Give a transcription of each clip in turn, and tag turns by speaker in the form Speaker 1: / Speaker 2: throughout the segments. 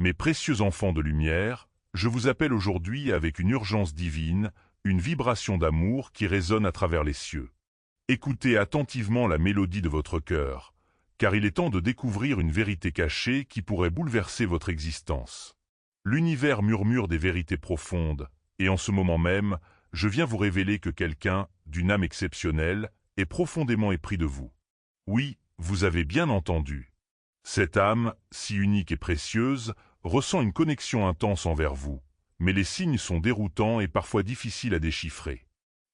Speaker 1: Mes précieux enfants de lumière, je vous appelle aujourd'hui avec une urgence divine, une vibration d'amour qui résonne à travers les cieux. Écoutez attentivement la mélodie de votre cœur, car il est temps de découvrir une vérité cachée qui pourrait bouleverser votre existence. L'univers murmure des vérités profondes, et en ce moment même, je viens vous révéler que quelqu'un, d'une âme exceptionnelle, est profondément épris de vous. Oui, vous avez bien entendu. Cette âme, si unique et précieuse, ressent une connexion intense envers vous, mais les signes sont déroutants et parfois difficiles à déchiffrer.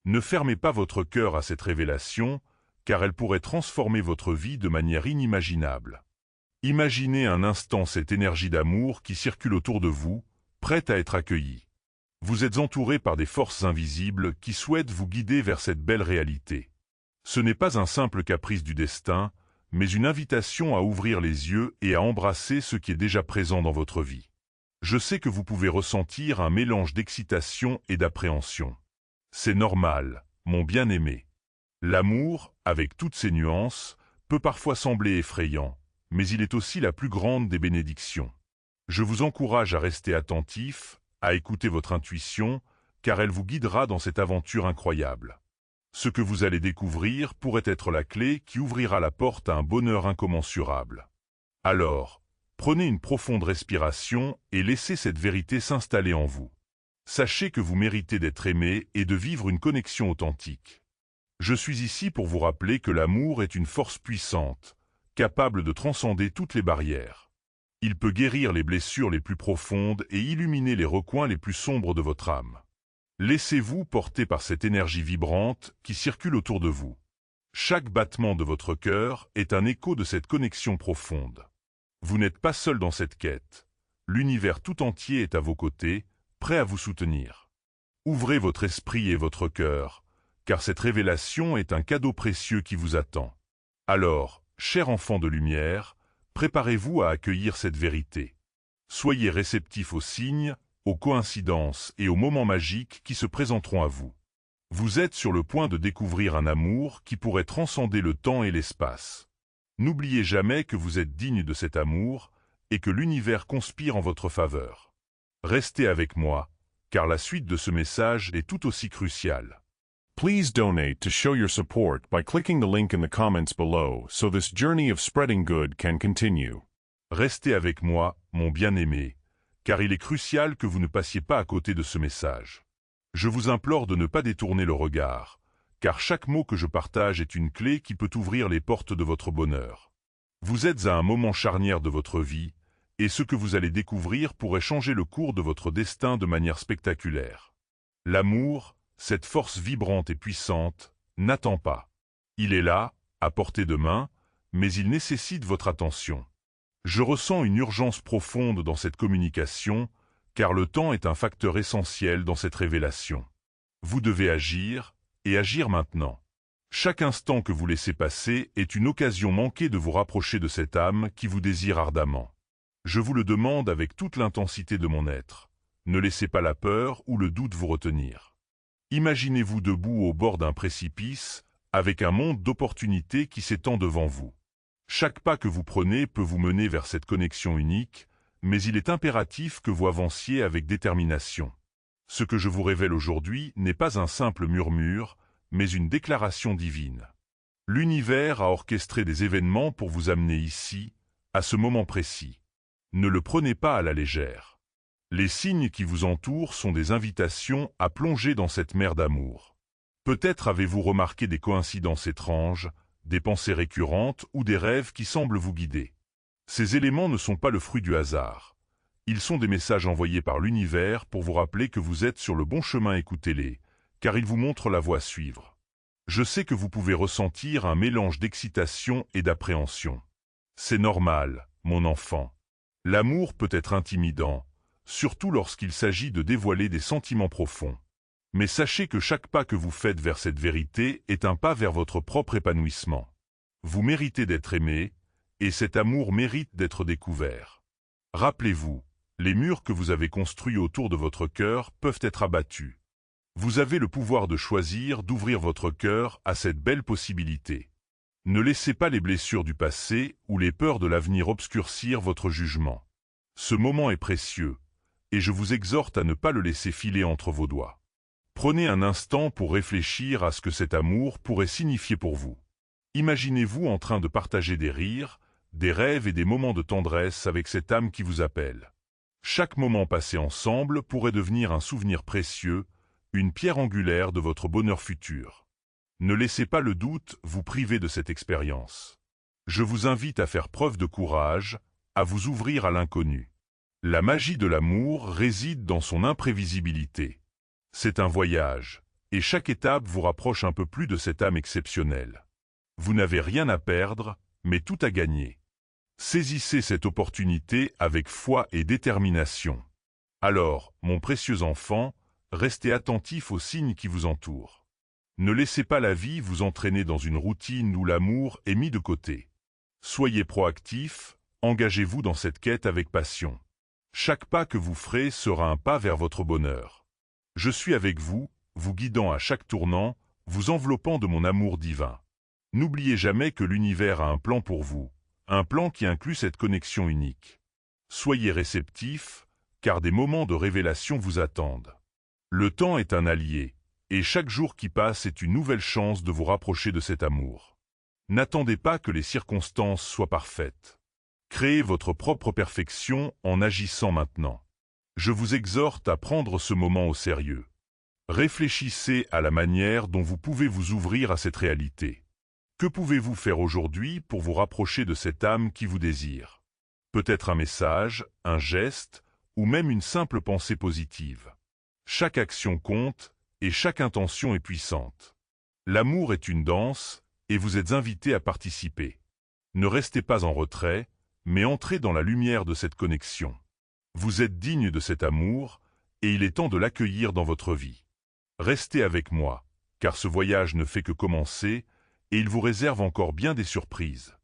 Speaker 1: Ne fermez pas votre cœur à cette révélation, car elle pourrait transformer votre vie de manière inimaginable. Imaginez un instant cette énergie d'amour qui circule autour de vous, prête à être accueillie. Vous êtes entouré par des forces invisibles qui souhaitent vous guider vers cette belle réalité. Ce n'est pas un simple caprice du destin, mais une invitation à ouvrir les yeux et à embrasser ce qui est déjà présent dans votre vie. Je sais que vous pouvez ressentir un mélange d'excitation et d'appréhension. C'est normal, mon bien-aimé. L'amour, avec toutes ses nuances, peut parfois sembler effrayant, mais il est aussi la plus grande des bénédictions. Je vous encourage à rester attentif, à écouter votre intuition, car elle vous guidera dans cette aventure incroyable. Ce que vous allez découvrir pourrait être la clé qui ouvrira la porte à un bonheur incommensurable. Alors, prenez une profonde respiration et laissez cette vérité s'installer en vous. Sachez que vous méritez d'être aimé et de vivre une connexion authentique. Je suis ici pour vous rappeler que l'amour est une force puissante, capable de transcender toutes les barrières. Il peut guérir les blessures les plus profondes et illuminer les recoins les plus sombres de votre âme. Laissez-vous porter par cette énergie vibrante qui circule autour de vous. Chaque battement de votre cœur est un écho de cette connexion profonde. Vous n'êtes pas seul dans cette quête. L'univers tout entier est à vos côtés, prêt à vous soutenir. Ouvrez votre esprit et votre cœur, car cette révélation est un cadeau précieux qui vous attend. Alors, chers enfants de lumière, préparez-vous à accueillir cette vérité. Soyez réceptifs aux signes, aux coïncidences et aux moments magiques qui se présenteront à vous. Vous êtes sur le point de découvrir un amour qui pourrait transcender le temps et l'espace. N'oubliez jamais que vous êtes digne de cet amour et que l'univers conspire en votre faveur. Restez avec moi, car la suite de ce message est tout aussi cruciale.
Speaker 2: Please donate to show your support by clicking the link in the comments below so this journey of spreading good can continue.
Speaker 1: Restez avec moi, mon bien-aimé, car il est crucial que vous ne passiez pas à côté de ce message. Je vous implore de ne pas détourner le regard, car chaque mot que je partage est une clé qui peut ouvrir les portes de votre bonheur. Vous êtes à un moment charnière de votre vie, et ce que vous allez découvrir pourrait changer le cours de votre destin de manière spectaculaire. L'amour, cette force vibrante et puissante, n'attend pas. Il est là, à portée de main, mais il nécessite votre attention. Je ressens une urgence profonde dans cette communication, car le temps est un facteur essentiel dans cette révélation. Vous devez agir, et agir maintenant. Chaque instant que vous laissez passer est une occasion manquée de vous rapprocher de cette âme qui vous désire ardemment. Je vous le demande avec toute l'intensité de mon être. Ne laissez pas la peur ou le doute vous retenir. Imaginez-vous debout au bord d'un précipice, avec un monde d'opportunités qui s'étend devant vous. Chaque pas que vous prenez peut vous mener vers cette connexion unique, mais il est impératif que vous avanciez avec détermination. Ce que je vous révèle aujourd'hui n'est pas un simple murmure, mais une déclaration divine. L'univers a orchestré des événements pour vous amener ici, à ce moment précis. Ne le prenez pas à la légère. Les signes qui vous entourent sont des invitations à plonger dans cette mer d'amour. Peut-être avez-vous remarqué des coïncidences étranges, des pensées récurrentes ou des rêves qui semblent vous guider. Ces éléments ne sont pas le fruit du hasard. Ils sont des messages envoyés par l'univers pour vous rappeler que vous êtes sur le bon chemin, écoutez-les, car ils vous montrent la voie à suivre. Je sais que vous pouvez ressentir un mélange d'excitation et d'appréhension. C'est normal, mon enfant. L'amour peut être intimidant, surtout lorsqu'il s'agit de dévoiler des sentiments profonds. Mais sachez que chaque pas que vous faites vers cette vérité est un pas vers votre propre épanouissement. Vous méritez d'être aimé, et cet amour mérite d'être découvert. Rappelez-vous, les murs que vous avez construits autour de votre cœur peuvent être abattus. Vous avez le pouvoir de choisir d'ouvrir votre cœur à cette belle possibilité. Ne laissez pas les blessures du passé ou les peurs de l'avenir obscurcir votre jugement. Ce moment est précieux, et je vous exhorte à ne pas le laisser filer entre vos doigts. Prenez un instant pour réfléchir à ce que cet amour pourrait signifier pour vous. Imaginez-vous en train de partager des rires, des rêves et des moments de tendresse avec cette âme qui vous appelle. Chaque moment passé ensemble pourrait devenir un souvenir précieux, une pierre angulaire de votre bonheur futur. Ne laissez pas le doute vous priver de cette expérience. Je vous invite à faire preuve de courage, à vous ouvrir à l'inconnu. La magie de l'amour réside dans son imprévisibilité. C'est un voyage, et chaque étape vous rapproche un peu plus de cette âme exceptionnelle. Vous n'avez rien à perdre, mais tout à gagner. Saisissez cette opportunité avec foi et détermination. Alors, mon précieux enfant, restez attentif aux signes qui vous entourent. Ne laissez pas la vie vous entraîner dans une routine où l'amour est mis de côté. Soyez proactif, engagez-vous dans cette quête avec passion. Chaque pas que vous ferez sera un pas vers votre bonheur. Je suis avec vous, vous guidant à chaque tournant, vous enveloppant de mon amour divin. N'oubliez jamais que l'univers a un plan pour vous, un plan qui inclut cette connexion unique. Soyez réceptifs, car des moments de révélation vous attendent. Le temps est un allié, et chaque jour qui passe est une nouvelle chance de vous rapprocher de cet amour. N'attendez pas que les circonstances soient parfaites. Créez votre propre perfection en agissant maintenant. Je vous exhorte à prendre ce moment au sérieux. Réfléchissez à la manière dont vous pouvez vous ouvrir à cette réalité. Que pouvez-vous faire aujourd'hui pour vous rapprocher de cette âme qui vous désire? Peut-être un message, un geste, ou même une simple pensée positive. Chaque action compte, et chaque intention est puissante. L'amour est une danse, et vous êtes invité à participer. Ne restez pas en retrait, mais entrez dans la lumière de cette connexion. Vous êtes digne de cet amour, et il est temps de l'accueillir dans votre vie. Restez avec moi, car ce voyage ne fait que commencer, et il vous réserve encore bien des surprises.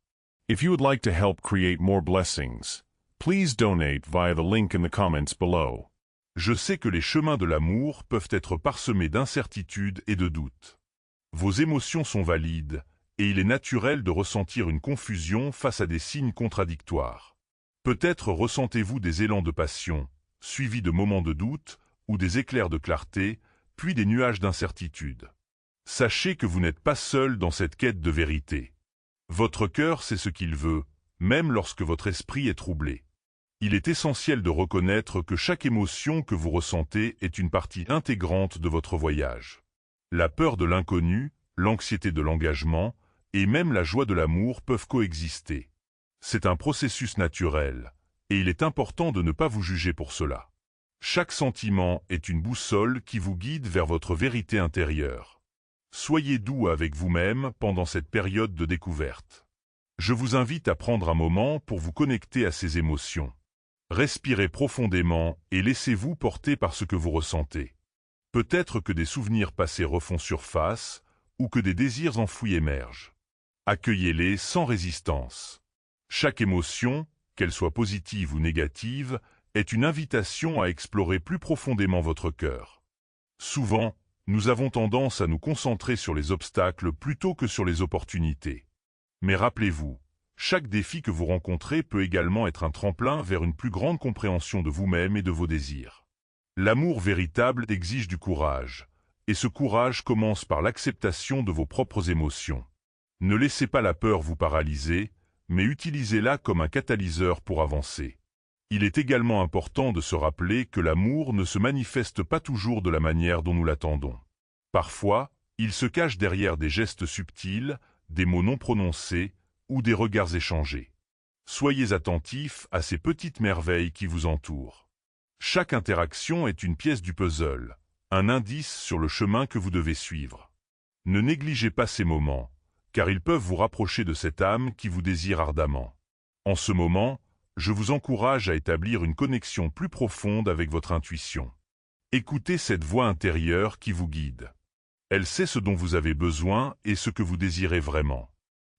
Speaker 2: If you would like to help create more blessings, please donate via the link in the comments below.
Speaker 1: Je sais que les chemins de l'amour peuvent être parsemés d'incertitudes et de doutes. Vos émotions sont valides, et il est naturel de ressentir une confusion face à des signes contradictoires. Peut-être ressentez-vous des élans de passion, suivis de moments de doute, ou des éclairs de clarté, puis des nuages d'incertitude. Sachez que vous n'êtes pas seul dans cette quête de vérité. Votre cœur sait ce qu'il veut, même lorsque votre esprit est troublé. Il est essentiel de reconnaître que chaque émotion que vous ressentez est une partie intégrante de votre voyage. La peur de l'inconnu, l'anxiété de l'engagement, et même la joie de l'amour peuvent coexister. C'est un processus naturel, et il est important de ne pas vous juger pour cela. Chaque sentiment est une boussole qui vous guide vers votre vérité intérieure. Soyez doux avec vous-même pendant cette période de découverte. Je vous invite à prendre un moment pour vous connecter à ces émotions. Respirez profondément et laissez-vous porter par ce que vous ressentez. Peut-être que des souvenirs passés refont surface, ou que des désirs enfouis émergent. Accueillez-les sans résistance. Chaque émotion, qu'elle soit positive ou négative, est une invitation à explorer plus profondément votre cœur. Souvent, nous avons tendance à nous concentrer sur les obstacles plutôt que sur les opportunités. Mais rappelez-vous, chaque défi que vous rencontrez peut également être un tremplin vers une plus grande compréhension de vous-même et de vos désirs. L'amour véritable exige du courage, et ce courage commence par l'acceptation de vos propres émotions. Ne laissez pas la peur vous paralyser, mais utilisez-la comme un catalyseur pour avancer. Il est également important de se rappeler que l'amour ne se manifeste pas toujours de la manière dont nous l'attendons. Parfois, il se cache derrière des gestes subtils, des mots non prononcés ou des regards échangés. Soyez attentifs à ces petites merveilles qui vous entourent. Chaque interaction est une pièce du puzzle, un indice sur le chemin que vous devez suivre. Ne négligez pas ces moments, car ils peuvent vous rapprocher de cette âme qui vous désire ardemment. En ce moment, je vous encourage à établir une connexion plus profonde avec votre intuition. Écoutez cette voix intérieure qui vous guide. Elle sait ce dont vous avez besoin et ce que vous désirez vraiment.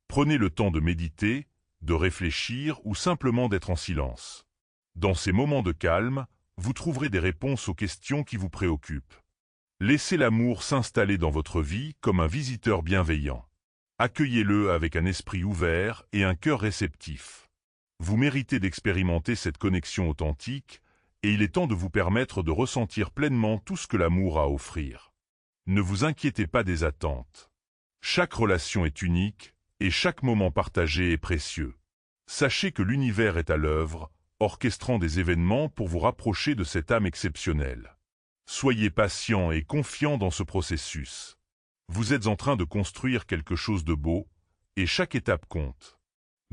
Speaker 1: Prenez le temps de méditer, de réfléchir ou simplement d'être en silence. Dans ces moments de calme, vous trouverez des réponses aux questions qui vous préoccupent. Laissez l'amour s'installer dans votre vie comme un visiteur bienveillant. Accueillez-le avec un esprit ouvert et un cœur réceptif. Vous méritez d'expérimenter cette connexion authentique, et il est temps de vous permettre de ressentir pleinement tout ce que l'amour a à offrir. Ne vous inquiétez pas des attentes. Chaque relation est unique, et chaque moment partagé est précieux. Sachez que l'univers est à l'œuvre, orchestrant des événements pour vous rapprocher de cette âme exceptionnelle. Soyez patient et confiant dans ce processus. Vous êtes en train de construire quelque chose de beau, et chaque étape compte.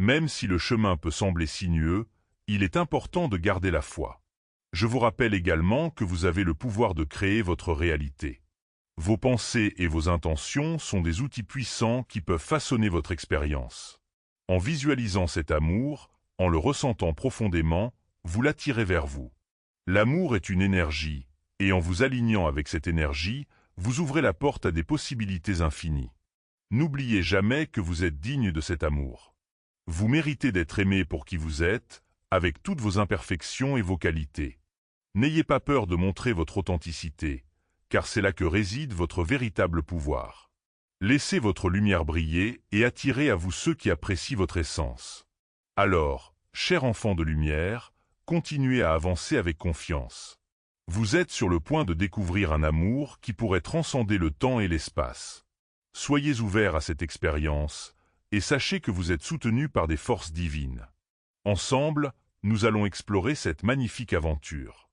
Speaker 1: Même si le chemin peut sembler sinueux, il est important de garder la foi. Je vous rappelle également que vous avez le pouvoir de créer votre réalité. Vos pensées et vos intentions sont des outils puissants qui peuvent façonner votre expérience. En visualisant cet amour, en le ressentant profondément, vous l'attirez vers vous. L'amour est une énergie, et en vous alignant avec cette énergie, vous ouvrez la porte à des possibilités infinies. N'oubliez jamais que vous êtes digne de cet amour. Vous méritez d'être aimé pour qui vous êtes, avec toutes vos imperfections et vos qualités. N'ayez pas peur de montrer votre authenticité, car c'est là que réside votre véritable pouvoir. Laissez votre lumière briller et attirez à vous ceux qui apprécient votre essence. Alors, cher enfant de lumière, continuez à avancer avec confiance. Vous êtes sur le point de découvrir un amour qui pourrait transcender le temps et l'espace. Soyez ouverts à cette expérience, et sachez que vous êtes soutenus par des forces divines. Ensemble, nous allons explorer cette magnifique aventure.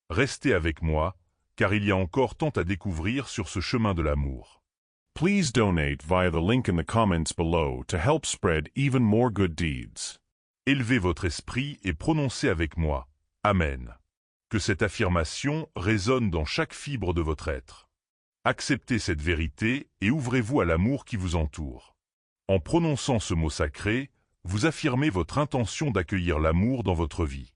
Speaker 1: Restez avec moi, car il y a encore tant à découvrir sur ce chemin de l'amour.
Speaker 2: Please donate via the link in the comments below to help spread even more good deeds.
Speaker 1: Élevez votre esprit et prononcez avec moi. Amen. Que cette affirmation résonne dans chaque fibre de votre être. Acceptez cette vérité et ouvrez-vous à l'amour qui vous entoure. En prononçant ce mot sacré, vous affirmez votre intention d'accueillir l'amour dans votre vie.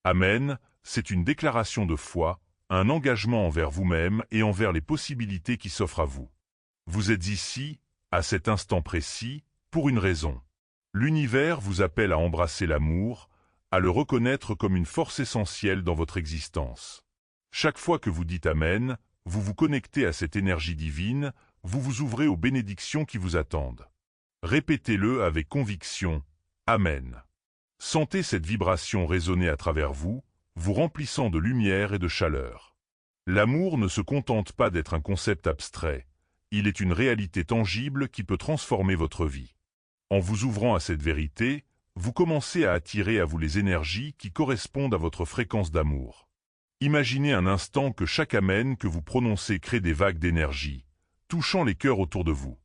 Speaker 1: Amen, c'est une déclaration de foi, un engagement envers vous-même et envers les possibilités qui s'offrent à vous. Vous êtes ici, à cet instant précis, pour une raison. L'univers vous appelle à embrasser l'amour, à le reconnaître comme une force essentielle dans votre existence. Chaque fois que vous dites Amen, vous vous connectez à cette énergie divine, vous vous ouvrez aux bénédictions qui vous attendent. Répétez-le avec conviction, Amen. Sentez cette vibration résonner à travers vous, vous remplissant de lumière et de chaleur. L'amour ne se contente pas d'être un concept abstrait, il est une réalité tangible qui peut transformer votre vie. En vous ouvrant à cette vérité, vous commencez à attirer à vous les énergies qui correspondent à votre fréquence d'amour. Imaginez un instant que chaque Amen que vous prononcez crée des vagues d'énergie, touchant les cœurs autour de vous.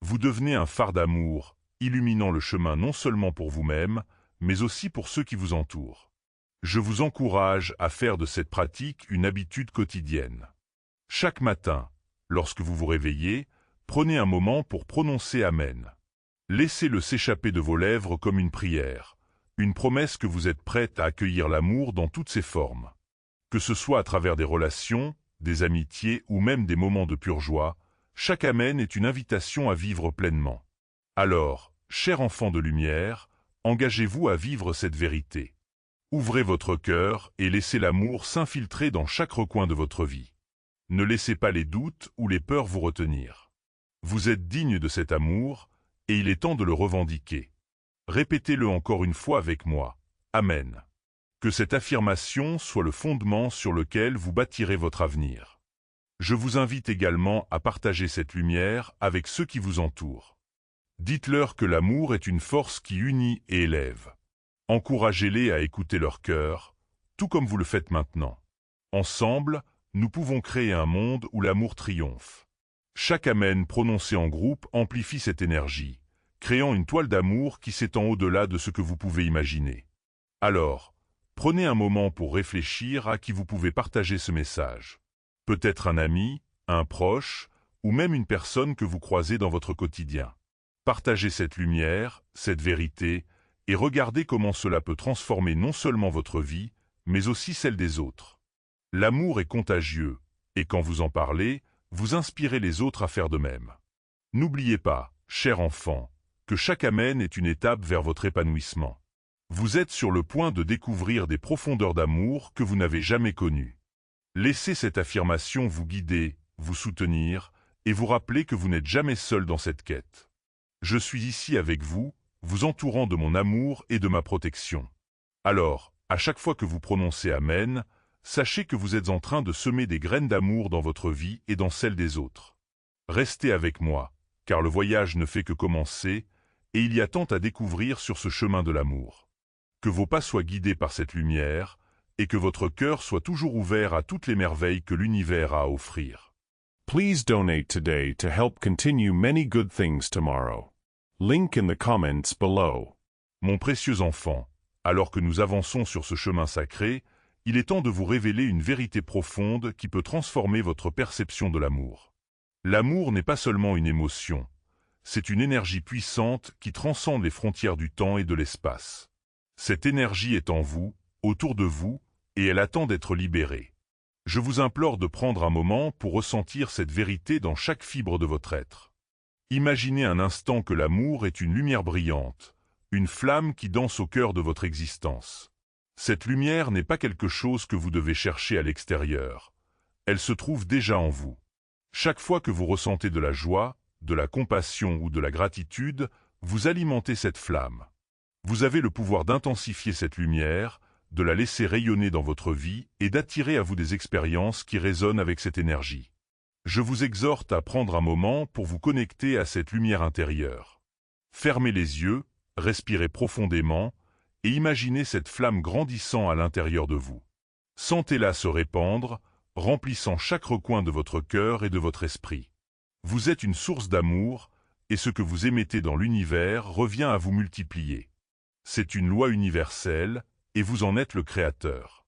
Speaker 1: Vous devenez un phare d'amour, illuminant le chemin non seulement pour vous-même, mais aussi pour ceux qui vous entourent. Je vous encourage à faire de cette pratique une habitude quotidienne. Chaque matin, lorsque vous vous réveillez, prenez un moment pour prononcer Amen. Laissez-le s'échapper de vos lèvres comme une prière, une promesse que vous êtes prête à accueillir l'amour dans toutes ses formes. Que ce soit à travers des relations, des amitiés ou même des moments de pure joie, chaque Amen est une invitation à vivre pleinement. Alors, cher enfant de lumière, engagez-vous à vivre cette vérité. Ouvrez votre cœur et laissez l'amour s'infiltrer dans chaque recoin de votre vie. Ne laissez pas les doutes ou les peurs vous retenir. Vous êtes digne de cet amour, et il est temps de le revendiquer. Répétez-le encore une fois avec moi. Amen. Que cette affirmation soit le fondement sur lequel vous bâtirez votre avenir. Je vous invite également à partager cette lumière avec ceux qui vous entourent. Dites-leur que l'amour est une force qui unit et élève. Encouragez-les à écouter leur cœur, tout comme vous le faites maintenant. Ensemble, nous pouvons créer un monde où l'amour triomphe. Chaque Amen prononcé en groupe amplifie cette énergie, créant une toile d'amour qui s'étend au-delà de ce que vous pouvez imaginer. Alors, prenez un moment pour réfléchir à qui vous pouvez partager ce message. Peut-être un ami, un proche, ou même une personne que vous croisez dans votre quotidien. Partagez cette lumière, cette vérité, et regardez comment cela peut transformer non seulement votre vie, mais aussi celle des autres. L'amour est contagieux, et quand vous en parlez, vous inspirez les autres à faire de même. N'oubliez pas, cher enfant, que chaque Amen est une étape vers votre épanouissement. Vous êtes sur le point de découvrir des profondeurs d'amour que vous n'avez jamais connues. Laissez cette affirmation vous guider, vous soutenir, et vous rappeler que vous n'êtes jamais seul dans cette quête. Je suis ici avec vous, vous entourant de mon amour et de ma protection. Alors, à chaque fois que vous prononcez Amen, sachez que vous êtes en train de semer des graines d'amour dans votre vie et dans celle des autres. Restez avec moi, car le voyage ne fait que commencer, et il y a tant à découvrir sur ce chemin de l'amour. Que vos pas soient guidés par cette lumière, et que votre cœur soit toujours ouvert à toutes les merveilles que l'univers a à offrir.
Speaker 2: Please donate today to help continue many good things tomorrow. Link in the comments below.
Speaker 1: Mon précieux enfant, alors que nous avançons sur ce chemin sacré, il est temps de vous révéler une vérité profonde qui peut transformer votre perception de l'amour. L'amour n'est pas seulement une émotion, c'est une énergie puissante qui transcende les frontières du temps et de l'espace. Cette énergie est en vous, autour de vous, et elle attend d'être libérée. Je vous implore de prendre un moment pour ressentir cette vérité dans chaque fibre de votre être. Imaginez un instant que l'amour est une lumière brillante, une flamme qui danse au cœur de votre existence. Cette lumière n'est pas quelque chose que vous devez chercher à l'extérieur. Elle se trouve déjà en vous. Chaque fois que vous ressentez de la joie, de la compassion ou de la gratitude, vous alimentez cette flamme. Vous avez le pouvoir d'intensifier cette lumière, de la laisser rayonner dans votre vie et d'attirer à vous des expériences qui résonnent avec cette énergie. Je vous exhorte à prendre un moment pour vous connecter à cette lumière intérieure. Fermez les yeux, respirez profondément et imaginez cette flamme grandissant à l'intérieur de vous. Sentez-la se répandre, remplissant chaque recoin de votre cœur et de votre esprit. Vous êtes une source d'amour, et ce que vous émettez dans l'univers revient à vous multiplier. C'est une loi universelle, et vous en êtes le créateur.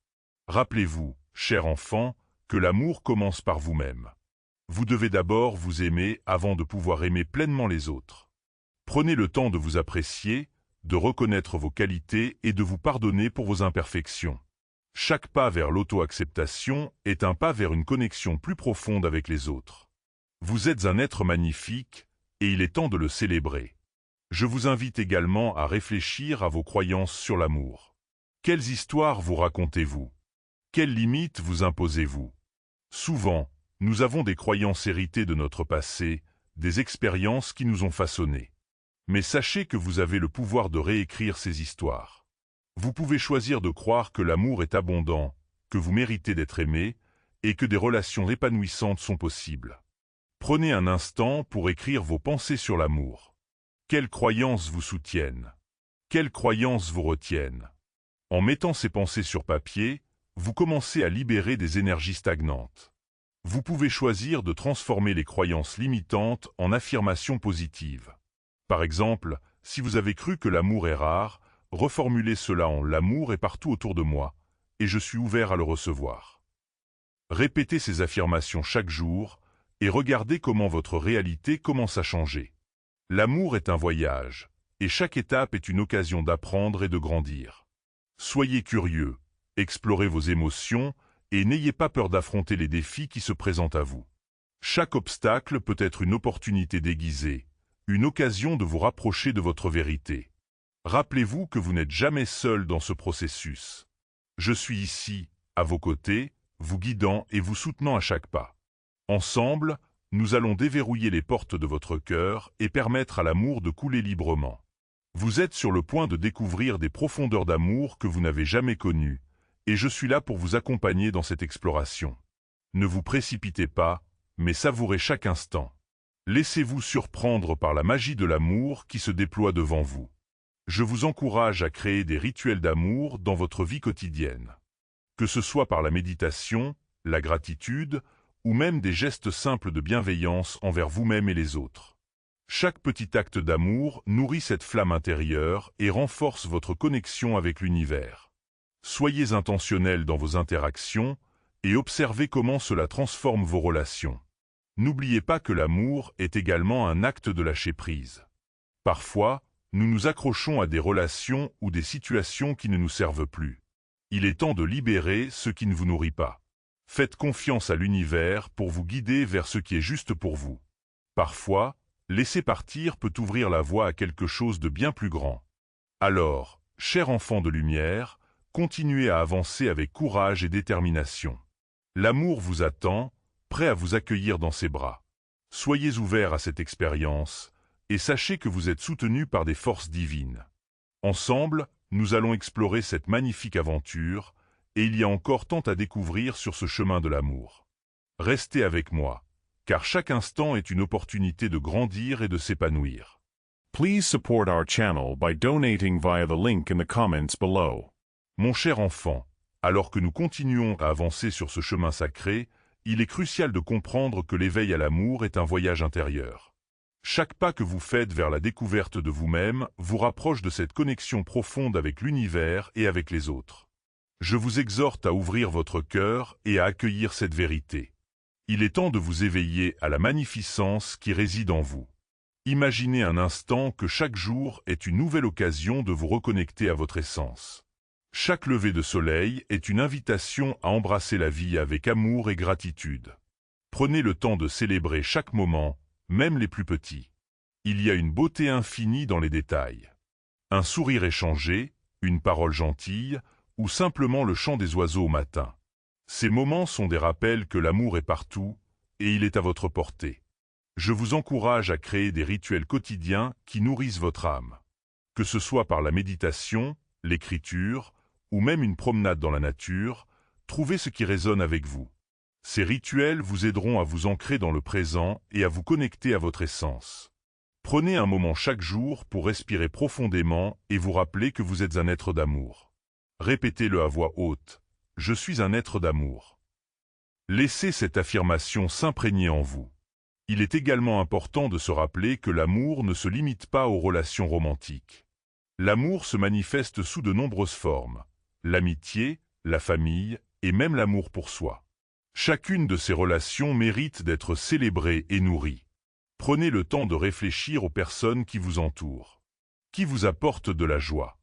Speaker 1: Rappelez-vous, cher enfant, que l'amour commence par vous-même. Vous devez d'abord vous aimer avant de pouvoir aimer pleinement les autres. Prenez le temps de vous apprécier, de reconnaître vos qualités et de vous pardonner pour vos imperfections. Chaque pas vers l'auto-acceptation est un pas vers une connexion plus profonde avec les autres. Vous êtes un être magnifique, et il est temps de le célébrer. Je vous invite également à réfléchir à vos croyances sur l'amour. Quelles histoires vous racontez-vous? Quelles limites vous imposez-vous? Souvent, nous avons des croyances héritées de notre passé, des expériences qui nous ont façonnés. Mais sachez que vous avez le pouvoir de réécrire ces histoires. Vous pouvez choisir de croire que l'amour est abondant, que vous méritez d'être aimé, et que des relations épanouissantes sont possibles. Prenez un instant pour écrire vos pensées sur l'amour. Quelles croyances vous soutiennent? Quelles croyances vous retiennent? En mettant ces pensées sur papier, vous commencez à libérer des énergies stagnantes. Vous pouvez choisir de transformer les croyances limitantes en affirmations positives. Par exemple, si vous avez cru que l'amour est rare, reformulez cela en « l'amour est partout autour de moi, et je suis ouvert à le recevoir ». Répétez ces affirmations chaque jour, et regardez comment votre réalité commence à changer. L'amour est un voyage, et chaque étape est une occasion d'apprendre et de grandir. Soyez curieux, explorez vos émotions, et n'ayez pas peur d'affronter les défis qui se présentent à vous. Chaque obstacle peut être une opportunité déguisée, une occasion de vous rapprocher de votre vérité. Rappelez-vous que vous n'êtes jamais seul dans ce processus. Je suis ici, à vos côtés, vous guidant et vous soutenant à chaque pas. Ensemble, nous allons déverrouiller les portes de votre cœur et permettre à l'amour de couler librement. Vous êtes sur le point de découvrir des profondeurs d'amour que vous n'avez jamais connues, et je suis là pour vous accompagner dans cette exploration. Ne vous précipitez pas, mais savourez chaque instant. Laissez-vous surprendre par la magie de l'amour qui se déploie devant vous. Je vous encourage à créer des rituels d'amour dans votre vie quotidienne. Que ce soit par la méditation, la gratitude, ou même des gestes simples de bienveillance envers vous-même et les autres. Chaque petit acte d'amour nourrit cette flamme intérieure et renforce votre connexion avec l'univers. Soyez intentionnel dans vos interactions et observez comment cela transforme vos relations. N'oubliez pas que l'amour est également un acte de lâcher prise. Parfois, nous nous accrochons à des relations ou des situations qui ne nous servent plus. Il est temps de libérer ce qui ne vous nourrit pas. Faites confiance à l'univers pour vous guider vers ce qui est juste pour vous. Parfois, laisser partir peut ouvrir la voie à quelque chose de bien plus grand. Alors, cher enfant de lumière, continuez à avancer avec courage et détermination. L'amour vous attend, prêt à vous accueillir dans ses bras. Soyez ouverts à cette expérience, et sachez que vous êtes soutenus par des forces divines. Ensemble, nous allons explorer cette magnifique aventure, et il y a encore tant à découvrir sur ce chemin de l'amour. Restez avec moi, car chaque instant est une opportunité de grandir et de s'épanouir.
Speaker 2: Please support our channel by donating via the link in the comments below.
Speaker 1: Mon cher enfant, alors que nous continuons à avancer sur ce chemin sacré, il est crucial de comprendre que l'éveil à l'amour est un voyage intérieur. Chaque pas que vous faites vers la découverte de vous-même vous rapproche de cette connexion profonde avec l'univers et avec les autres. Je vous exhorte à ouvrir votre cœur et à accueillir cette vérité. Il est temps de vous éveiller à la magnificence qui réside en vous. Imaginez un instant que chaque jour est une nouvelle occasion de vous reconnecter à votre essence. Chaque lever de soleil est une invitation à embrasser la vie avec amour et gratitude. Prenez le temps de célébrer chaque moment, même les plus petits. Il y a une beauté infinie dans les détails. Un sourire échangé, une parole gentille, ou simplement le chant des oiseaux au matin. Ces moments sont des rappels que l'amour est partout, et il est à votre portée. Je vous encourage à créer des rituels quotidiens qui nourrissent votre âme. Que ce soit par la méditation, l'écriture, ou même une promenade dans la nature, trouvez ce qui résonne avec vous. Ces rituels vous aideront à vous ancrer dans le présent et à vous connecter à votre essence. Prenez un moment chaque jour pour respirer profondément et vous rappeler que vous êtes un être d'amour. Répétez-le à voix haute. Je suis un être d'amour. Laissez cette affirmation s'imprégner en vous. Il est également important de se rappeler que l'amour ne se limite pas aux relations romantiques. L'amour se manifeste sous de nombreuses formes. L'amitié, la famille et même l'amour pour soi. Chacune de ces relations mérite d'être célébrée et nourrie. Prenez le temps de réfléchir aux personnes qui vous entourent. Qui vous apportent de la joie?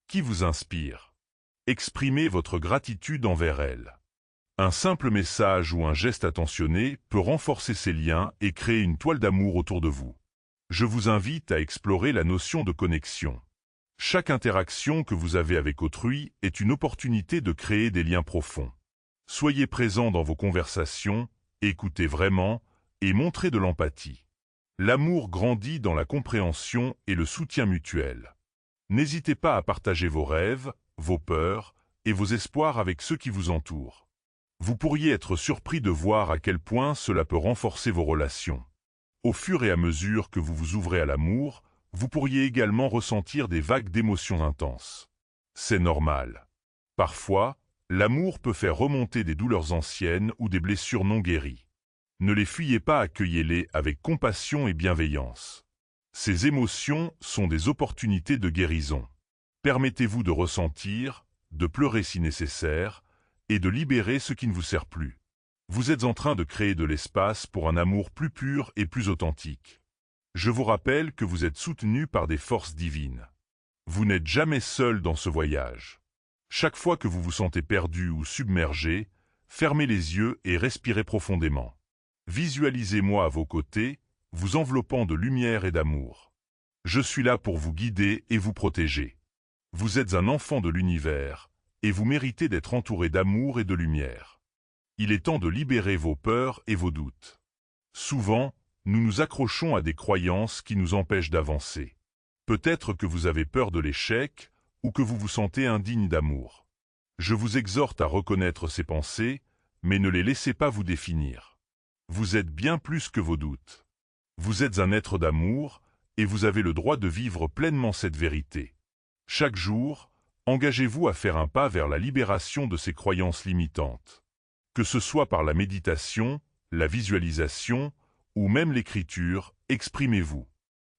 Speaker 1: Qui vous inspire? Exprimez votre gratitude envers elles. Un simple message ou un geste attentionné peut renforcer ces liens et créer une toile d'amour autour de vous. Je vous invite à explorer la notion de connexion. Chaque interaction que vous avez avec autrui est une opportunité de créer des liens profonds. Soyez présent dans vos conversations, écoutez vraiment et montrez de l'empathie. L'amour grandit dans la compréhension et le soutien mutuel. N'hésitez pas à partager vos rêves, vos peurs et vos espoirs avec ceux qui vous entourent. Vous pourriez être surpris de voir à quel point cela peut renforcer vos relations. Au fur et à mesure que vous vous ouvrez à l'amour, vous pourriez également ressentir des vagues d'émotions intenses. C'est normal. Parfois, l'amour peut faire remonter des douleurs anciennes ou des blessures non guéries. Ne les fuyez pas, accueillez-les avec compassion et bienveillance. Ces émotions sont des opportunités de guérison. Permettez-vous de ressentir, de pleurer si nécessaire, et de libérer ce qui ne vous sert plus. Vous êtes en train de créer de l'espace pour un amour plus pur et plus authentique. Je vous rappelle que vous êtes soutenu par des forces divines. Vous n'êtes jamais seul dans ce voyage. Chaque fois que vous vous sentez perdu ou submergé, fermez les yeux et respirez profondément. Visualisez-moi à vos côtés, vous enveloppant de lumière et d'amour. Je suis là pour vous guider et vous protéger. Vous êtes un enfant de l'univers, et vous méritez d'être entouré d'amour et de lumière. Il est temps de libérer vos peurs et vos doutes. Souvent, nous nous accrochons à des croyances qui nous empêchent d'avancer. Peut-être que vous avez peur de l'échec, ou que vous vous sentez indigne d'amour. Je vous exhorte à reconnaître ces pensées, mais ne les laissez pas vous définir. Vous êtes bien plus que vos doutes. Vous êtes un être d'amour, et vous avez le droit de vivre pleinement cette vérité. Chaque jour, engagez-vous à faire un pas vers la libération de ces croyances limitantes. Que ce soit par la méditation, la visualisation, ou même l'écriture, exprimez-vous.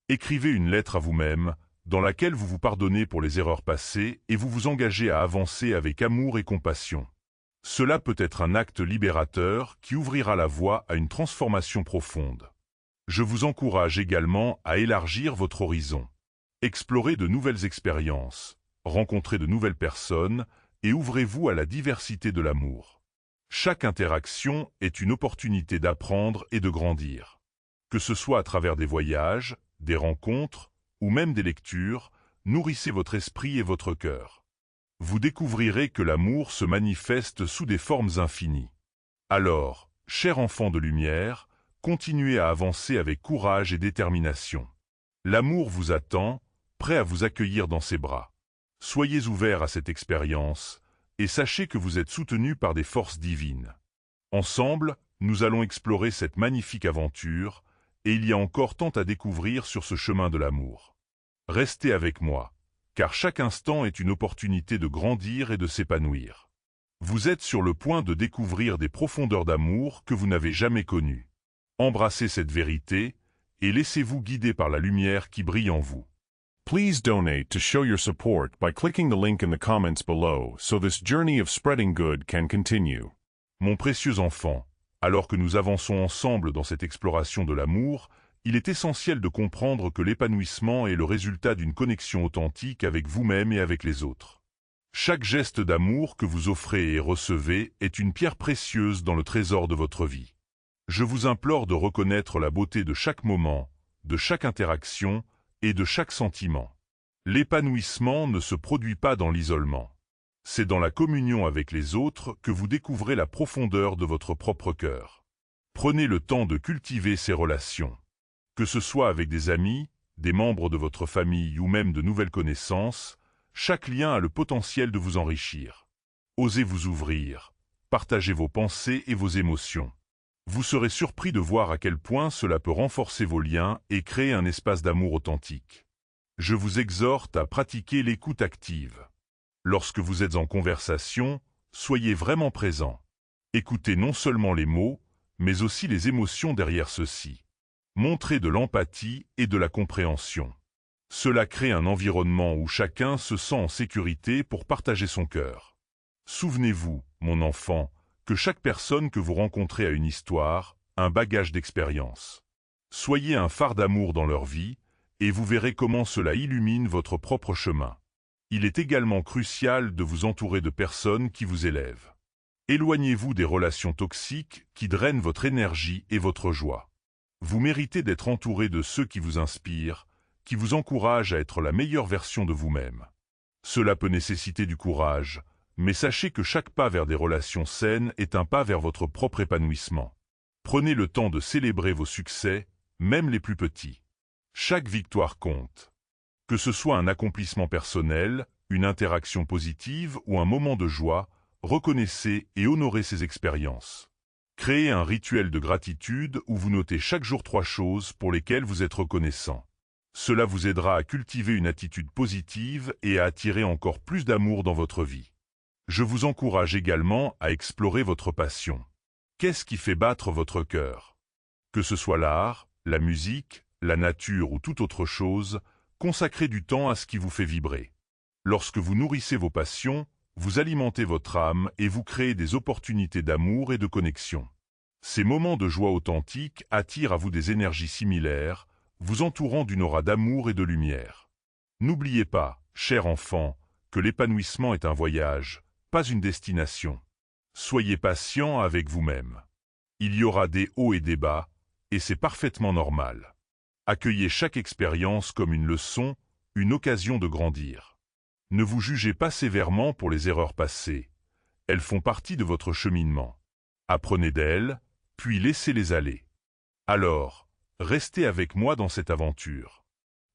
Speaker 1: Écrivez une lettre à vous-même, dans laquelle vous vous pardonnez pour les erreurs passées et vous vous engagez à avancer avec amour et compassion. Cela peut être un acte libérateur qui ouvrira la voie à une transformation profonde. Je vous encourage également à élargir votre horizon. Explorez de nouvelles expériences, rencontrez de nouvelles personnes et ouvrez-vous à la diversité de l'amour. Chaque interaction est une opportunité d'apprendre et de grandir. Que ce soit à travers des voyages, des rencontres ou même des lectures, nourrissez votre esprit et votre cœur. Vous découvrirez que l'amour se manifeste sous des formes infinies. Alors, cher enfant de lumière, continuez à avancer avec courage et détermination. L'amour vous attend, prêt à vous accueillir dans ses bras. Soyez ouverts à cette expérience, et sachez que vous êtes soutenus par des forces divines. Ensemble, nous allons explorer cette magnifique aventure, et il y a encore tant à découvrir sur ce chemin de l'amour. Restez avec moi, car chaque instant est une opportunité de grandir et de s'épanouir. Vous êtes sur le point de découvrir des profondeurs d'amour que vous n'avez jamais connues. Embrassez cette vérité, et laissez-vous guider par la lumière qui brille en vous.
Speaker 2: Please donate to show your support by clicking the link in the comments below so this journey of spreading good can continue.
Speaker 1: Mon précieux enfant, alors que nous avançons ensemble dans cette exploration de l'amour, il est essentiel de comprendre que l'épanouissement est le résultat d'une connexion authentique avec vous-même et avec les autres. Chaque geste d'amour que vous offrez et recevez est une pierre précieuse dans le trésor de votre vie. Je vous implore de reconnaître la beauté de chaque moment, de chaque interaction et de chaque sentiment. L'épanouissement ne se produit pas dans l'isolement. C'est dans la communion avec les autres que vous découvrez la profondeur de votre propre cœur. Prenez le temps de cultiver ces relations. Que ce soit avec des amis, des membres de votre famille ou même de nouvelles connaissances, chaque lien a le potentiel de vous enrichir. Osez vous ouvrir, partagez vos pensées et vos émotions. Vous serez surpris de voir à quel point cela peut renforcer vos liens et créer un espace d'amour authentique. Je vous exhorte à pratiquer l'écoute active. Lorsque vous êtes en conversation, soyez vraiment présent. Écoutez non seulement les mots, mais aussi les émotions derrière ceux-ci. Montrez de l'empathie et de la compréhension. Cela crée un environnement où chacun se sent en sécurité pour partager son cœur. Souvenez-vous, mon enfant, que chaque personne que vous rencontrez a une histoire, un bagage d'expérience. Soyez un phare d'amour dans leur vie, et vous verrez comment cela illumine votre propre chemin. Il est également crucial de vous entourer de personnes qui vous élèvent. Éloignez-vous des relations toxiques qui drainent votre énergie et votre joie. Vous méritez d'être entouré de ceux qui vous inspirent, qui vous encouragent à être la meilleure version de vous-même. Cela peut nécessiter du courage, mais sachez que chaque pas vers des relations saines est un pas vers votre propre épanouissement. Prenez le temps de célébrer vos succès, même les plus petits. Chaque victoire compte. Que ce soit un accomplissement personnel, une interaction positive ou un moment de joie, reconnaissez et honorez ces expériences. Créez un rituel de gratitude où vous notez chaque jour 3 choses pour lesquelles vous êtes reconnaissant. Cela vous aidera à cultiver une attitude positive et à attirer encore plus d'amour dans votre vie. Je vous encourage également à explorer votre passion. Qu'est-ce qui fait battre votre cœur? Que ce soit l'art, la musique, la nature ou toute autre chose, consacrez du temps à ce qui vous fait vibrer. Lorsque vous nourrissez vos passions, vous alimentez votre âme et vous créez des opportunités d'amour et de connexion. Ces moments de joie authentique attirent à vous des énergies similaires, vous entourant d'une aura d'amour et de lumière. N'oubliez pas, cher enfant, que l'épanouissement est un voyage, pas une destination. Soyez patient avec vous-même. Il y aura des hauts et des bas, et c'est parfaitement normal. Accueillez chaque expérience comme une leçon, une occasion de grandir. Ne vous jugez pas sévèrement pour les erreurs passées. Elles font partie de votre cheminement. Apprenez d'elles, puis laissez-les aller. Alors, restez avec moi dans cette aventure.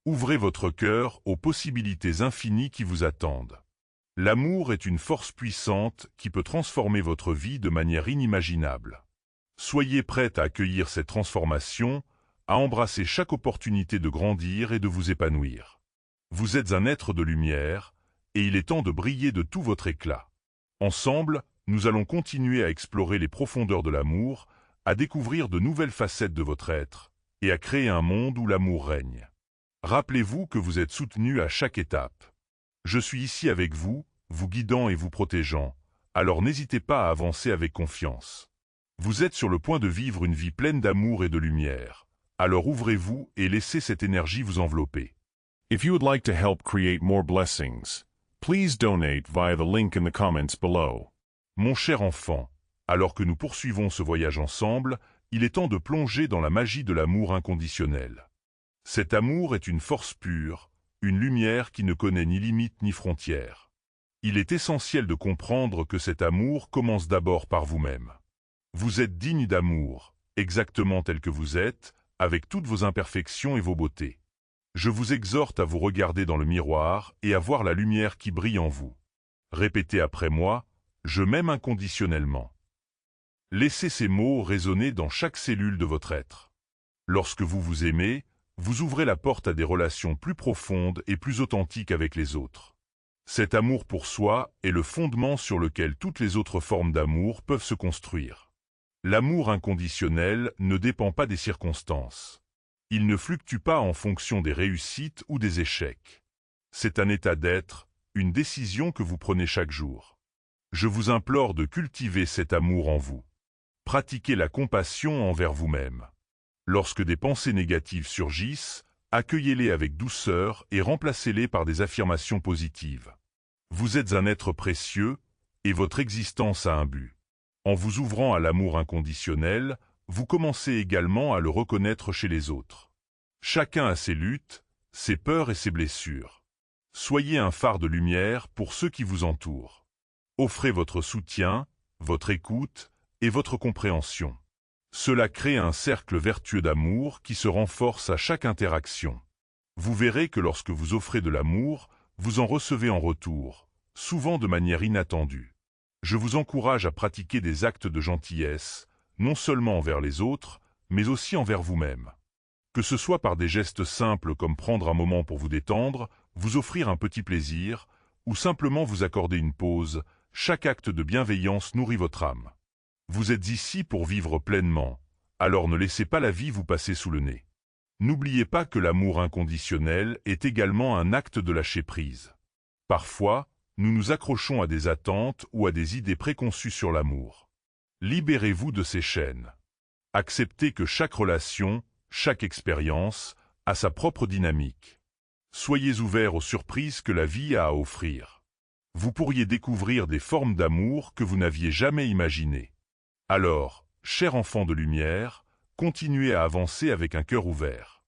Speaker 1: Ouvrez votre cœur aux possibilités infinies qui vous attendent. L'amour est une force puissante qui peut transformer votre vie de manière inimaginable. Soyez prête à accueillir cette transformation, à embrasser chaque opportunité de grandir et de vous épanouir. Vous êtes un être de lumière, et il est temps de briller de tout votre éclat. Ensemble, nous allons continuer à explorer les profondeurs de l'amour, à découvrir de nouvelles facettes de votre être, et à créer un monde où l'amour règne. Rappelez-vous que vous êtes soutenu à chaque étape. Je suis ici avec vous, vous guidant et vous protégeant, alors n'hésitez pas à avancer avec confiance. Vous êtes sur le point de vivre une vie pleine d'amour et de lumière, alors ouvrez-vous et laissez cette énergie vous envelopper.
Speaker 2: If you would like to help create more blessings, please donate via the link in the comments below.
Speaker 1: Mon cher enfant, alors que nous poursuivons ce voyage ensemble, il est temps de plonger dans la magie de l'amour inconditionnel. Cet amour est une force pure, une lumière qui ne connaît ni limite ni frontières. Il est essentiel de comprendre que cet amour commence d'abord par vous-même. Vous êtes digne d'amour, exactement tel que vous êtes, avec toutes vos imperfections et vos beautés. Je vous exhorte à vous regarder dans le miroir et à voir la lumière qui brille en vous. Répétez après moi, je m'aime inconditionnellement. Laissez ces mots résonner dans chaque cellule de votre être. Lorsque vous vous aimez, vous ouvrez la porte à des relations plus profondes et plus authentiques avec les autres. Cet amour pour soi est le fondement sur lequel toutes les autres formes d'amour peuvent se construire. L'amour inconditionnel ne dépend pas des circonstances. Il ne fluctue pas en fonction des réussites ou des échecs. C'est un état d'être, une décision que vous prenez chaque jour. Je vous implore de cultiver cet amour en vous. Pratiquez la compassion envers vous-même. Lorsque des pensées négatives surgissent, accueillez-les avec douceur et remplacez-les par des affirmations positives. Vous êtes un être précieux et votre existence a un but. En vous ouvrant à l'amour inconditionnel, vous commencez également à le reconnaître chez les autres. Chacun a ses luttes, ses peurs et ses blessures. Soyez un phare de lumière pour ceux qui vous entourent. Offrez votre soutien, votre écoute et votre compréhension. Cela crée un cercle vertueux d'amour qui se renforce à chaque interaction. Vous verrez que lorsque vous offrez de l'amour, vous en recevez en retour, souvent de manière inattendue. Je vous encourage à pratiquer des actes de gentillesse, non seulement envers les autres, mais aussi envers vous-même. Que ce soit par des gestes simples comme prendre un moment pour vous détendre, vous offrir un petit plaisir, ou simplement vous accorder une pause, chaque acte de bienveillance nourrit votre âme. Vous êtes ici pour vivre pleinement, alors ne laissez pas la vie vous passer sous le nez. N'oubliez pas que l'amour inconditionnel est également un acte de lâcher prise. Parfois, nous nous accrochons à des attentes ou à des idées préconçues sur l'amour. Libérez-vous de ces chaînes. Acceptez que chaque relation, chaque expérience, a sa propre dynamique. Soyez ouverts aux surprises que la vie a à offrir. Vous pourriez découvrir des formes d'amour que vous n'aviez jamais imaginées. Alors, cher enfant de lumière, continuez à avancer avec un cœur ouvert.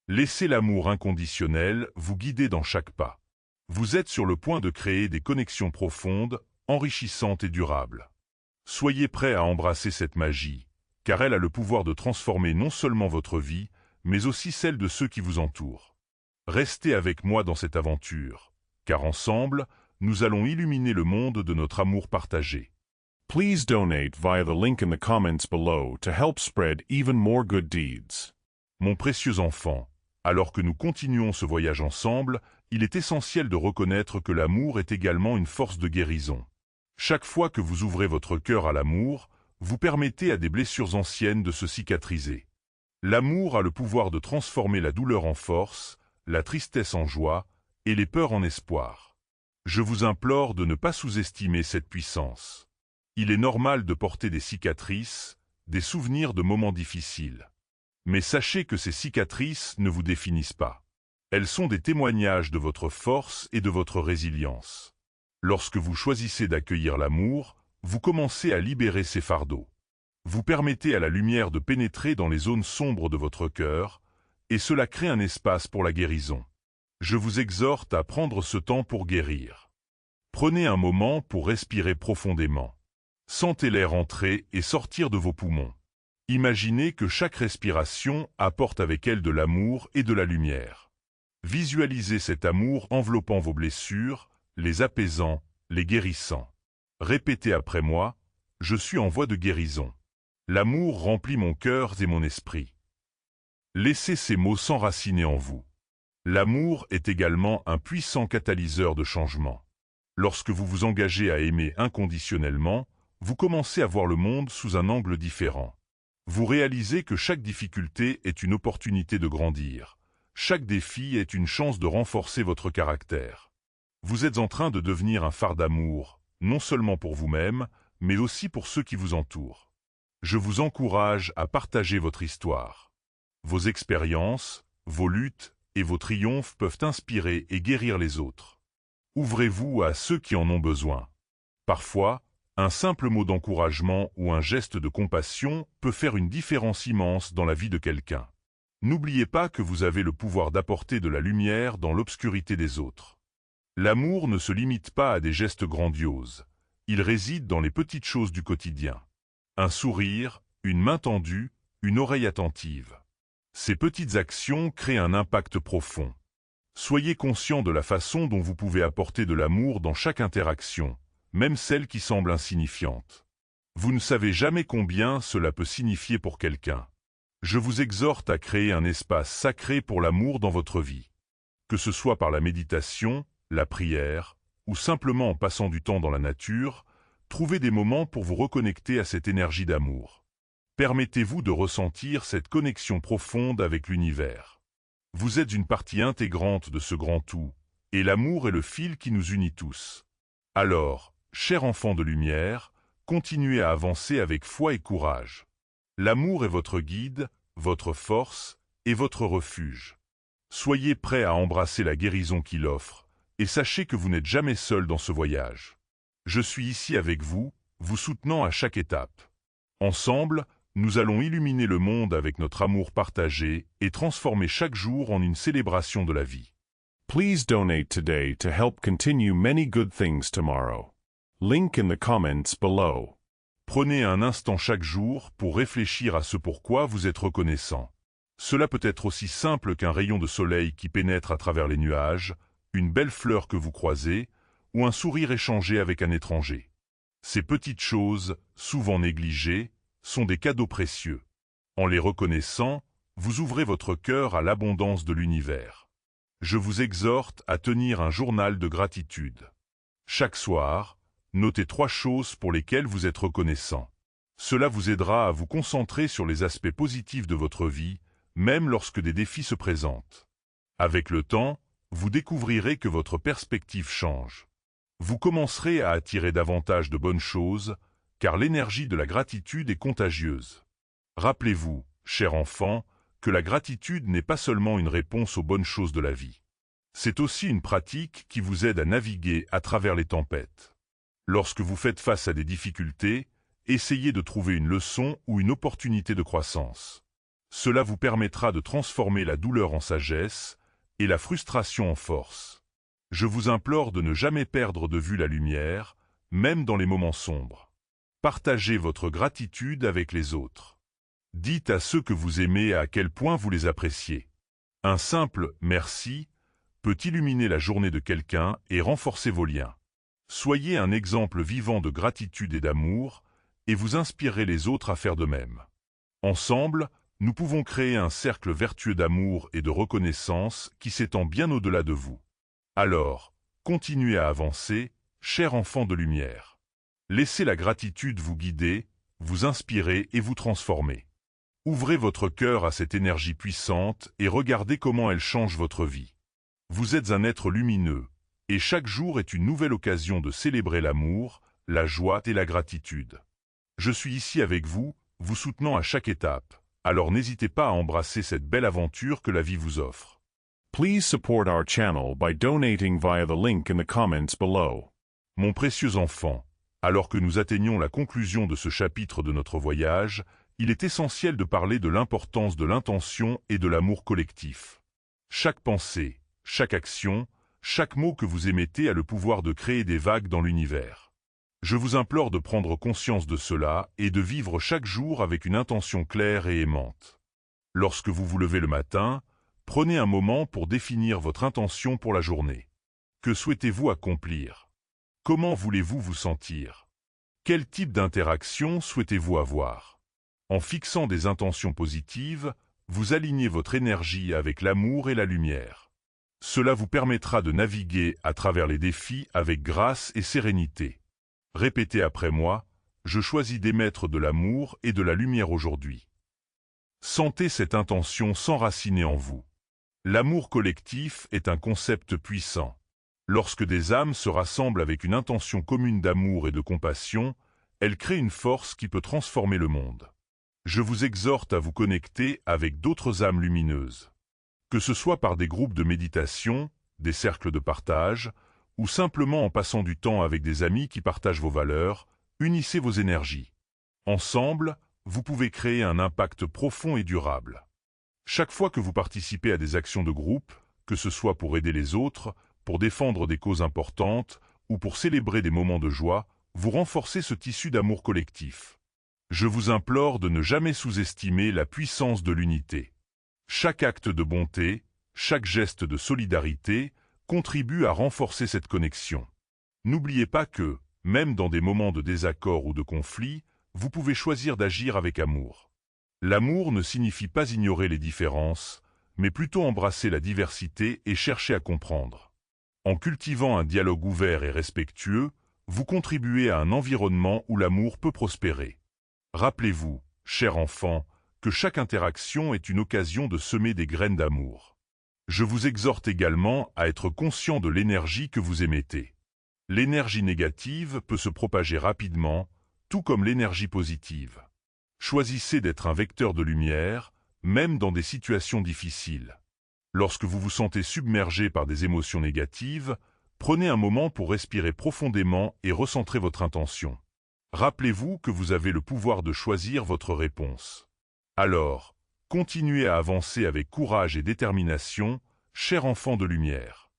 Speaker 1: Laissez l'amour inconditionnel vous guider dans chaque pas. Vous êtes sur le point de créer des connexions profondes, enrichissantes et durables. Soyez prêts à embrasser cette magie, car elle a le pouvoir de transformer non seulement votre vie, mais aussi celle de ceux qui vous entourent. Restez avec moi dans cette aventure, car ensemble, nous allons illuminer le monde de notre amour partagé.
Speaker 2: Please donate via the link in the comments below to help spread even more good deeds.
Speaker 1: Mon précieux enfant, alors que nous continuons ce voyage ensemble, il est essentiel de reconnaître que l'amour est également une force de guérison. Chaque fois que vous ouvrez votre cœur à l'amour, vous permettez à des blessures anciennes de se cicatriser. L'amour a le pouvoir de transformer la douleur en force, la tristesse en joie et les peurs en espoir. Je vous implore de ne pas sous-estimer cette puissance. Il est normal de porter des cicatrices, des souvenirs de moments difficiles. Mais sachez que ces cicatrices ne vous définissent pas. Elles sont des témoignages de votre force et de votre résilience. Lorsque vous choisissez d'accueillir l'amour, vous commencez à libérer ces fardeaux. Vous permettez à la lumière de pénétrer dans les zones sombres de votre cœur, et cela crée un espace pour la guérison. Je vous exhorte à prendre ce temps pour guérir. Prenez un moment pour respirer profondément. Sentez l'air entrer et sortir de vos poumons. Imaginez que chaque respiration apporte avec elle de l'amour et de la lumière. Visualisez cet amour enveloppant vos blessures, les apaisant, les guérissant. Répétez après moi, je suis en voie de guérison. L'amour remplit mon cœur et mon esprit. Laissez ces mots s'enraciner en vous. L'amour est également un puissant catalyseur de changement. Lorsque vous vous engagez à aimer inconditionnellement, vous commencez à voir le monde sous un angle différent. Vous réalisez que chaque difficulté est une opportunité de grandir. Chaque défi est une chance de renforcer votre caractère. Vous êtes en train de devenir un phare d'amour, non seulement pour vous-même, mais aussi pour ceux qui vous entourent. Je vous encourage à partager votre histoire. Vos expériences, vos luttes et vos triomphes peuvent inspirer et guérir les autres. Ouvrez-vous à ceux qui en ont besoin. Parfois, un simple mot d'encouragement ou un geste de compassion peut faire une différence immense dans la vie de quelqu'un. N'oubliez pas que vous avez le pouvoir d'apporter de la lumière dans l'obscurité des autres. L'amour ne se limite pas à des gestes grandioses. Il réside dans les petites choses du quotidien. Un sourire, une main tendue, une oreille attentive. Ces petites actions créent un impact profond. Soyez conscient de la façon dont vous pouvez apporter de l'amour dans chaque interaction, même celle qui semble insignifiante. Vous ne savez jamais combien cela peut signifier pour quelqu'un. Je vous exhorte à créer un espace sacré pour l'amour dans votre vie. Que ce soit par la méditation, la prière, ou simplement en passant du temps dans la nature, trouvez des moments pour vous reconnecter à cette énergie d'amour. Permettez-vous de ressentir cette connexion profonde avec l'univers. Vous êtes une partie intégrante de ce grand tout, et l'amour est le fil qui nous unit tous. Alors, chers enfants de lumière, continuez à avancer avec foi et courage. L'amour est votre guide, votre force et votre refuge. Soyez prêts à embrasser la guérison qu'il offre, et sachez que vous n'êtes jamais seul dans ce voyage. Je suis ici avec vous, vous soutenant à chaque étape. Ensemble, nous allons illuminer le monde avec notre amour partagé et transformer chaque jour en une célébration de la vie.
Speaker 2: Please donate today to help continue many good things tomorrow. Link in the comments below.
Speaker 1: Prenez un instant chaque jour pour réfléchir à ce pourquoi vous êtes reconnaissant. Cela peut être aussi simple qu'un rayon de soleil qui pénètre à travers les nuages, une belle fleur que vous croisez, ou un sourire échangé avec un étranger. Ces petites choses, souvent négligées, sont des cadeaux précieux. En les reconnaissant, vous ouvrez votre cœur à l'abondance de l'univers. Je vous exhorte à tenir un journal de gratitude. Chaque soir, notez 3 choses pour lesquelles vous êtes reconnaissant. Cela vous aidera à vous concentrer sur les aspects positifs de votre vie, même lorsque des défis se présentent. Avec le temps, vous découvrirez que votre perspective change. Vous commencerez à attirer davantage de bonnes choses, car l'énergie de la gratitude est contagieuse. Rappelez-vous, chers enfants, que la gratitude n'est pas seulement une réponse aux bonnes choses de la vie. C'est aussi une pratique qui vous aide à naviguer à travers les tempêtes. Lorsque vous faites face à des difficultés, essayez de trouver une leçon ou une opportunité de croissance. Cela vous permettra de transformer la douleur en sagesse et la frustration en force. Je vous implore de ne jamais perdre de vue la lumière, même dans les moments sombres. Partagez votre gratitude avec les autres. Dites à ceux que vous aimez à quel point vous les appréciez. Un simple « merci » peut illuminer la journée de quelqu'un et renforcer vos liens. Soyez un exemple vivant de gratitude et d'amour, et vous inspirerez les autres à faire de même. Ensemble, nous pouvons créer un cercle vertueux d'amour et de reconnaissance qui s'étend bien au-delà de vous. Alors, continuez à avancer, chers enfants de lumière. Laissez la gratitude vous guider, vous inspirer et vous transformer. Ouvrez votre cœur à cette énergie puissante et regardez comment elle change votre vie. Vous êtes un être lumineux, et chaque jour est une nouvelle occasion de célébrer l'amour, la joie et la gratitude. Je suis ici avec vous, vous soutenant à chaque étape, alors n'hésitez pas à embrasser cette belle aventure que la vie vous offre.
Speaker 2: Please support our channel by donating via the link in the comments below.
Speaker 1: Mon précieux enfant, alors que nous atteignons la conclusion de ce chapitre de notre voyage, il est essentiel de parler de l'importance de l'intention et de l'amour collectif. Chaque pensée, chaque action, chaque mot que vous émettez a le pouvoir de créer des vagues dans l'univers. Je vous implore de prendre conscience de cela et de vivre chaque jour avec une intention claire et aimante. Lorsque vous vous levez le matin, prenez un moment pour définir votre intention pour la journée. Que souhaitez-vous accomplir? Comment voulez-vous vous sentir? Quel type d'interaction souhaitez-vous avoir? En fixant des intentions positives, vous alignez votre énergie avec l'amour et la lumière. Cela vous permettra de naviguer à travers les défis avec grâce et sérénité. Répétez après moi, je choisis d'émettre de l'amour et de la lumière aujourd'hui. Sentez cette intention s'enraciner en vous. L'amour collectif est un concept puissant. Lorsque des âmes se rassemblent avec une intention commune d'amour et de compassion, elles créent une force qui peut transformer le monde. Je vous exhorte à vous connecter avec d'autres âmes lumineuses. Que ce soit par des groupes de méditation, des cercles de partage, ou simplement en passant du temps avec des amis qui partagent vos valeurs, unissez vos énergies. Ensemble, vous pouvez créer un impact profond et durable. Chaque fois que vous participez à des actions de groupe, que ce soit pour aider les autres, pour défendre des causes importantes ou pour célébrer des moments de joie, vous renforcez ce tissu d'amour collectif. Je vous implore de ne jamais sous-estimer la puissance de l'unité. Chaque acte de bonté, Chaque geste de solidarité contribue à renforcer cette connexion. N'oubliez pas que, même dans des moments de désaccord ou de conflit, vous pouvez choisir d'agir avec amour. L'amour ne signifie pas ignorer les différences, mais plutôt embrasser la diversité et chercher à comprendre. En cultivant un dialogue ouvert et respectueux, vous contribuez à un environnement où l'amour peut prospérer. Rappelez-vous, cher enfant, que chaque interaction est une occasion de semer des graines d'amour. Je vous exhorte également à être conscient de l'énergie que vous émettez. L'énergie négative peut se propager rapidement, tout comme l'énergie positive. Choisissez d'être un vecteur de lumière, même dans des situations difficiles. Lorsque vous vous sentez submergé par des émotions négatives, prenez un moment pour respirer profondément et recentrer votre intention. Rappelez-vous que vous avez le pouvoir de choisir votre réponse. Alors, continuez à avancer avec courage et détermination, cher enfant de lumière.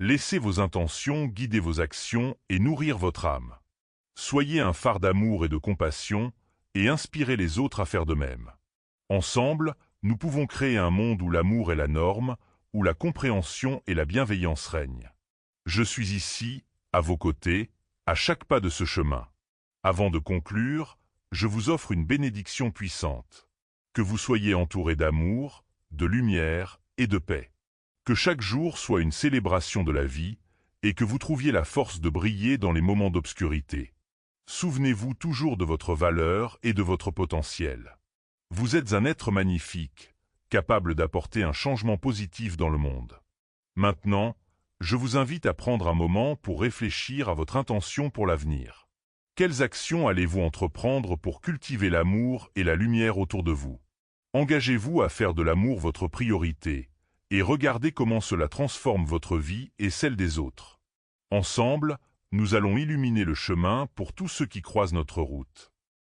Speaker 1: Laissez vos intentions guider vos actions et nourrir votre âme. Soyez un phare d'amour et de compassion, et inspirez les autres à faire de même. Ensemble, nous pouvons créer un monde où l'amour est la norme, où la compréhension et la bienveillance règnent. Je suis ici, à vos côtés, à chaque pas de ce chemin. Avant de conclure, je vous offre une bénédiction puissante. Que vous soyez entouré d'amour, de lumière et de paix. Que chaque jour soit une célébration de la vie, et que vous trouviez la force de briller dans les moments d'obscurité. Souvenez-vous toujours de votre valeur et de votre potentiel. Vous êtes un être magnifique, capable d'apporter un changement positif dans le monde. Maintenant, je vous invite à prendre un moment pour réfléchir à votre intention pour l'avenir. Quelles actions allez-vous entreprendre pour cultiver l'amour et la lumière autour de vous? Engagez-vous à faire de l'amour votre priorité, et regardez comment cela transforme votre vie et celle des autres. Ensemble, nous allons illuminer le chemin pour tous ceux qui croisent notre route.